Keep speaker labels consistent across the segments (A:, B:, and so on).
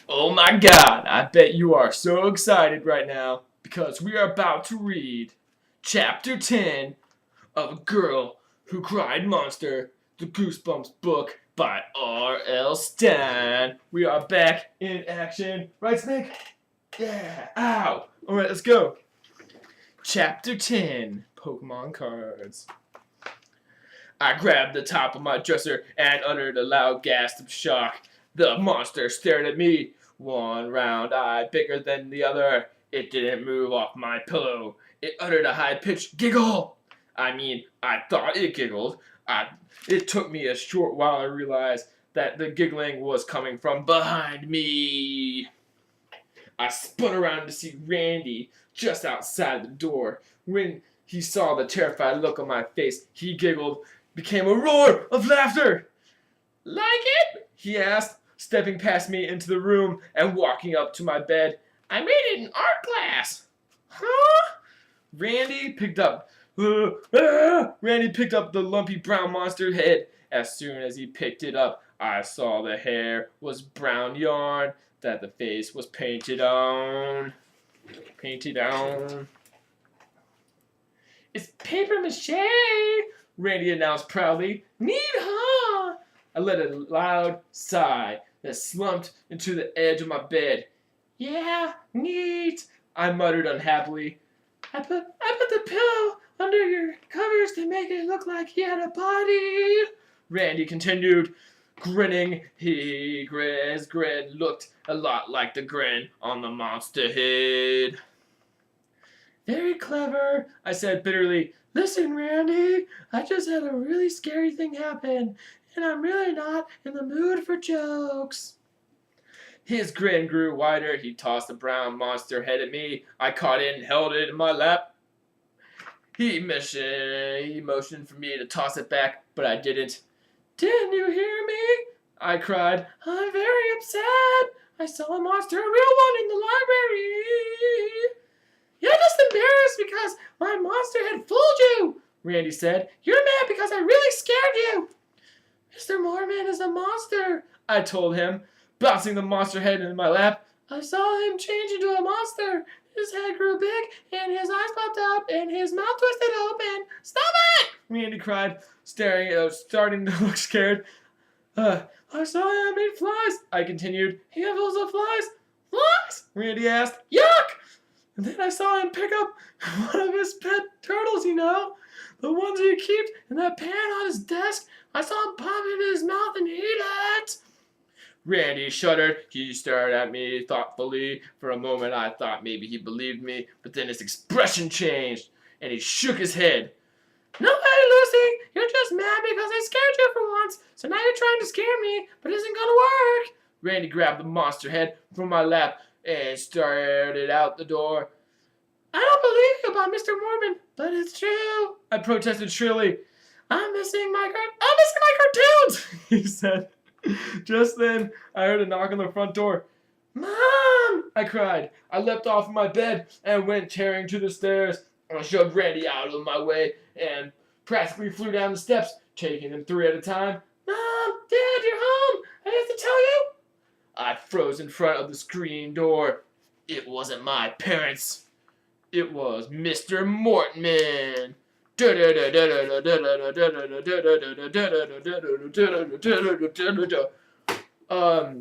A: Oh my god, I bet you are so excited right now because we are about to read Chapter 10 of A Girl Who Cried Monster, the Goosebumps book by R.L. Stein. We are back in action. Right, Snake? Yeah. Ow. Alright, let's go. Chapter 10 Pokemon Cards. I grabbed the top of my dresser and uttered a loud gasp of shock. The monster stared at me, one round eye bigger than the other. It didn't move off my pillow. It uttered a high-pitched giggle. I thought it giggled. It took me a short while to realize that the giggling was coming from behind me. I spun around to see Randy just outside the door. When he saw the terrified look on my face, he giggled, became a roar of laughter. Like it? He asked, stepping past me into the room and walking up to my bed. I made it in art class. Huh? Randy picked up the lumpy brown monster head. As soon as he picked it up, I saw the hair was brown yarn that the face was painted on. It's paper mache, Randy announced proudly. Neat, huh? I let a loud sigh that slumped into the edge of my bed. Yeah, neat, I muttered unhappily. I put the pillow under your covers to make it look like he had a body, Randy continued, grinning. His grin looked a lot like the grin on the monster head. Very clever, I said bitterly. Listen, Randy, I just had a really scary thing happen, and I'm really not in the mood for jokes. His grin grew wider. He tossed the brown monster head at me. I caught it and held it in my lap. He motioned for me to toss it back, but I didn't. Didn't you hear me? I cried. I'm very upset. I saw a monster, a real one, in the library. You're just embarrassed because my monster had fooled you, Randy said. You're mad because I really scared you. Mr. Mormon is a monster, I told him, bouncing the monster head into my lap. I saw him change into a monster. His head grew big, and his eyes popped out, and his mouth twisted open. Stop it! Randy cried, starting to look scared. I saw him eat flies, I continued. Handfuls of flies. Flies? Randy asked. Yuck! And then I saw him pick up one of his pet turtles, the ones he keeps in that pan on his desk. I saw him pop it in his mouth and eat it. Randy shuddered. He stared at me thoughtfully. For a moment I thought maybe he believed me, but then his expression changed, and he shook his head. No way, Lucy! You're just mad because I scared you for once, so now you're trying to scare me, but it isn't gonna work. Randy grabbed the monster head from my lap and started out the door. I don't believe you about Mr. Mormon, but it's true, I protested shrilly. I'm missing my cartoons, he said. Just then, I heard a knock on the front door. Mom! I cried. I leapt off my bed and went tearing to the stairs. I shoved Randy out of my way and practically flew down the steps, taking them 3 at a time. Mom! Dad, you're home! I have to tell you! I froze in front of the screen door. It wasn't my parents. It was Mr. Mortman.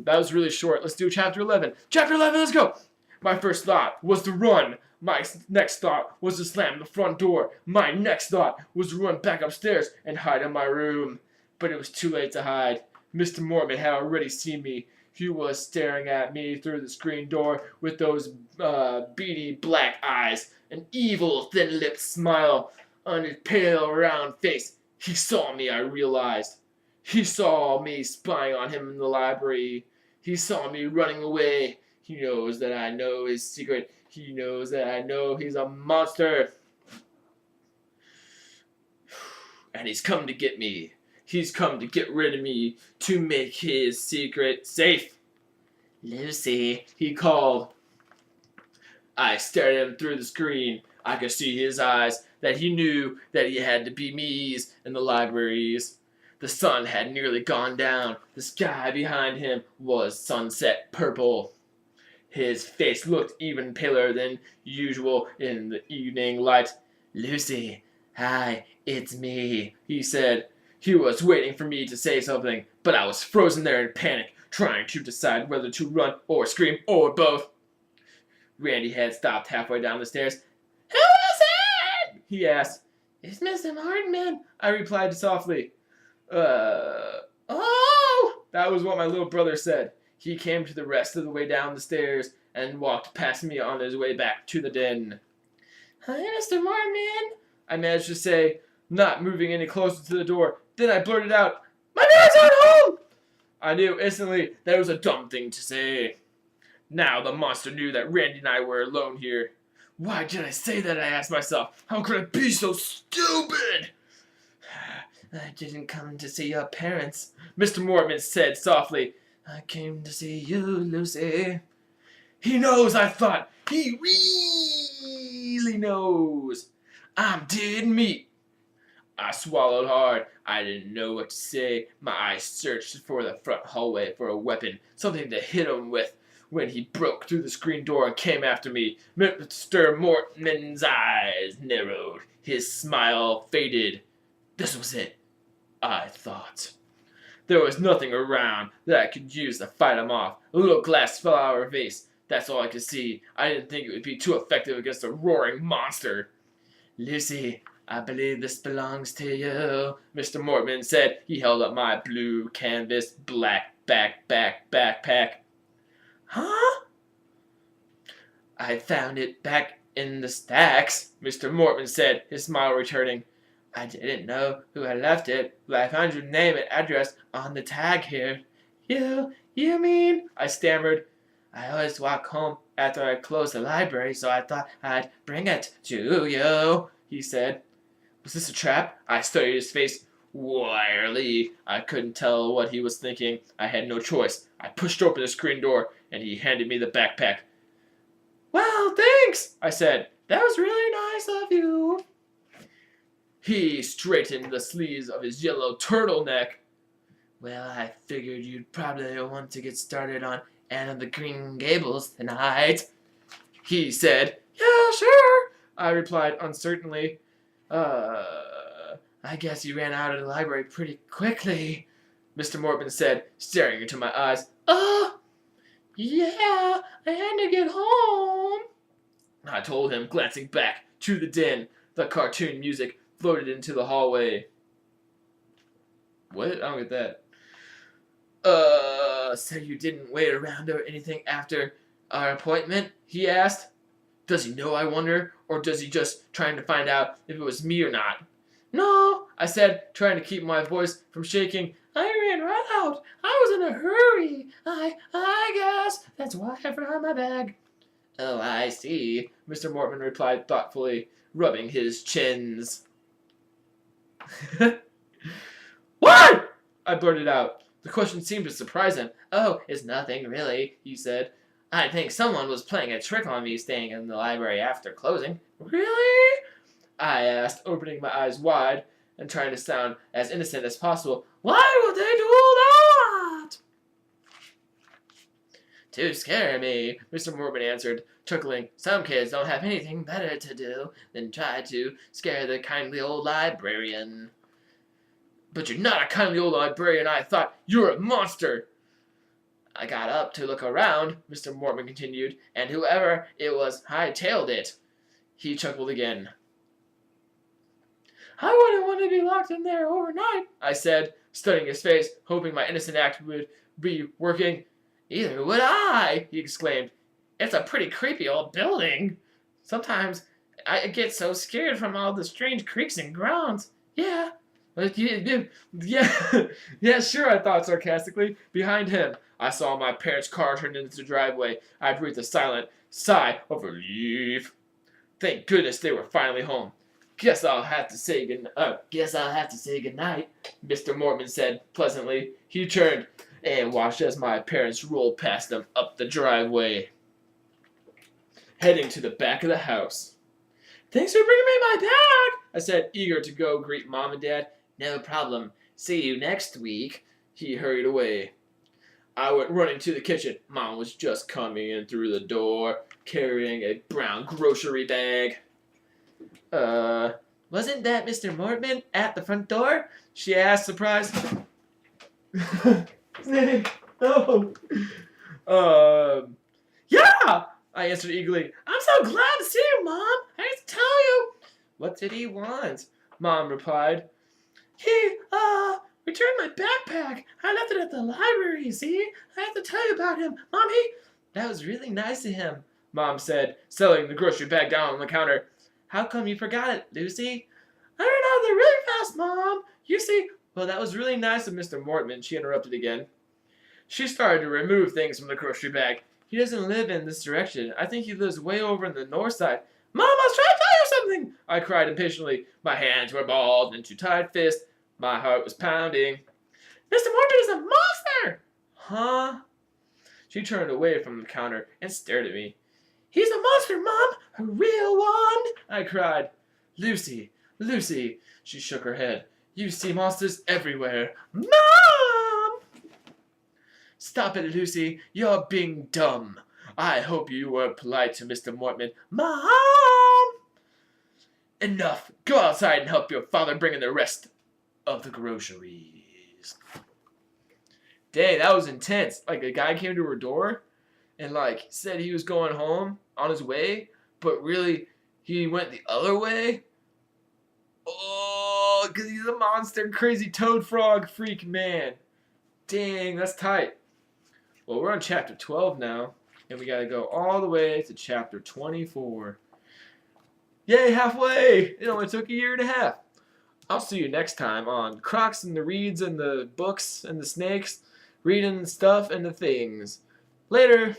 A: That was really short. Let's do chapter 11. Chapter 11, let's go. My first thought was to run. My next thought was to slam the front door. My next thought was to run back upstairs and hide in my room. But it was too late to hide. Mr. Mormon had already seen me. He was staring at me through the screen door with those beady black eyes, an evil thin-lipped smile on his pale round face. He saw me, I realized. He saw me spying on him in the library. He saw me running away. He knows that I know his secret. He knows that I know he's a monster. And he's come to get me. He's come to get rid of me, to make his secret safe. Lucy, he called. I stared at him through the screen. I could see his eyes, that he knew that he had to be me's in the libraries. The sun had nearly gone down. The sky behind him was sunset purple. His face looked even paler than usual in the evening light. "Lucy, hi, it's me," he said. He was waiting for me to say something, but I was frozen there in panic, trying to decide whether to run or scream or both. Randy had stopped halfway down the stairs. "Who is it?" he asked. "It's Mr. Hardman," I replied softly. Oh! That was what my little brother said. He came to the rest of the way down the stairs and walked past me on his way back to the den. "Hi, Mr. Mormon," I managed to say, not moving any closer to the door. Then I blurted out, "My dad's not home!" I knew instantly that it was a dumb thing to say. Now the monster knew that Randy and I were alone here. Why did I say that, I asked myself. How could I be so stupid? "I didn't come to see your parents," Mr. Mormon said softly. "I came to see you, Lucy." He knows, I thought. He really knows. I'm dead meat. I swallowed hard. I didn't know what to say. My eyes searched for the front hallway for a weapon, something to hit him with, when he broke through the screen door and came after me. Mr. Mortman's eyes narrowed. His smile faded. This was it, I thought. There was nothing around that I could use to fight him off. A little glass fell out of her face. That's all I could see. I didn't think it would be too effective against a roaring monster. "Lucy, I believe this belongs to you," Mr. Mortman said. He held up my blue canvas black backpack. "Huh?" "I found it back in the stacks," Mr. Mortman said, his smile returning. "I didn't know who had left it, but I found your name and address on the tag here." You mean?" I stammered. "I always walk home after I close the library, so I thought I'd bring it to you," he said. Was this a trap? I studied his face warily. I couldn't tell what he was thinking. I had no choice. I pushed open the screen door, and he handed me the backpack. "Well, thanks," I said. "That was really nice of you." He straightened the sleeves of his yellow turtleneck. "Well, I figured you'd probably want to get started on Anne of the Green Gables tonight," he said. "Yeah, sure," I replied uncertainly. I guess you ran out of the library pretty quickly," Mr. Mortman said, staring into my eyes. Yeah, I had to get home," I told him, glancing back to the den. The cartoon music floated into the hallway. What? I don't get that. So you didn't wait around or anything after our appointment?" he asked. Does he know, I wonder, or does he just trying to find out if it was me or not? "No," I said, trying to keep my voice from shaking. "I ran right out. I was in a hurry. I guess that's why I forgot my bag." "Oh, I see," Mr. Mortman replied thoughtfully, rubbing his chins. "What?" I blurted out. The question seemed to surprise him. "Oh, it's nothing, really," he said. "I think someone was playing a trick on me staying in the library after closing." "Really?" I asked, opening my eyes wide and trying to sound as innocent as possible. "Why would they do that?" "To scare me," Mr. Morgan answered, chuckling. "Some kids don't have anything better to do than try to scare the kindly old librarian." "But you're not a kindly old librarian, I thought. You're a monster." "I got up to look around," Mr. Mortman continued, "and whoever it was hightailed it." He chuckled again. "I wouldn't want to be locked in there overnight," I said, studying his face, hoping my innocent act would be working. "Either would I," he exclaimed. "It's a pretty creepy old building. Sometimes I get so scared from all the strange creaks and groans." Yeah, sure, I thought sarcastically. Behind him, I saw my parents' car turn into the driveway. I breathed a silent sigh of relief. Thank goodness they were finally home. Guess I'll have to say goodnight, Mr. Mortman said pleasantly. He turned and watched as my parents rolled past him up the driveway, heading to the back of the house. "Thanks for bringing me my bag," I said, eager to go greet Mom and Dad. "No problem. See you next week. He hurried away. I went running to the kitchen. Mom was just coming in through the door, carrying a brown grocery bag. Wasn't that Mr. Mortman at the front door? She asked, surprised. Snake, no. Yeah, I answered eagerly. I'm so glad to see you, Mom. I have to tell you. What did he want? Mom replied. He, returned my backpack. I left it at the library, see? I have to tell you about him. Mommy. That was really nice of him, Mom said, setting the grocery bag down on the counter. How come you forgot it, Lucy? I ran out of there really fast, Mom. You see, well, that was really nice of Mr. Mortman, she interrupted again. She started to remove things from the grocery bag. He doesn't live in this direction. I think he lives way over in the north side. Mom, I was trying to tell you something, I cried impatiently. My hands were balled into tight fists. My heart was pounding. Mr. Mortman is a monster! Huh? She turned away from the counter and stared at me. He's a monster, Mom! A real one! I cried. Lucy, Lucy, she shook her head. You see monsters everywhere. Mom! Stop it, Lucy. You're being dumb. I hope you were polite to Mr. Mortman. Mom! Enough. Go outside and help your father bring in the rest of the groceries. Dang, that was intense. Like, a guy came to her door and, like, said he was going home on his way, but really, he went the other way. Oh, because he's a monster, crazy toad frog freak man. Dang, that's tight. Well, we're on chapter 12 now, and we got to go all the way to chapter 24. Yay, halfway! It only took a year and a half. I'll see you next time on Crocs and the Reeds and the Books and the Snakes, reading stuff and the things. Later!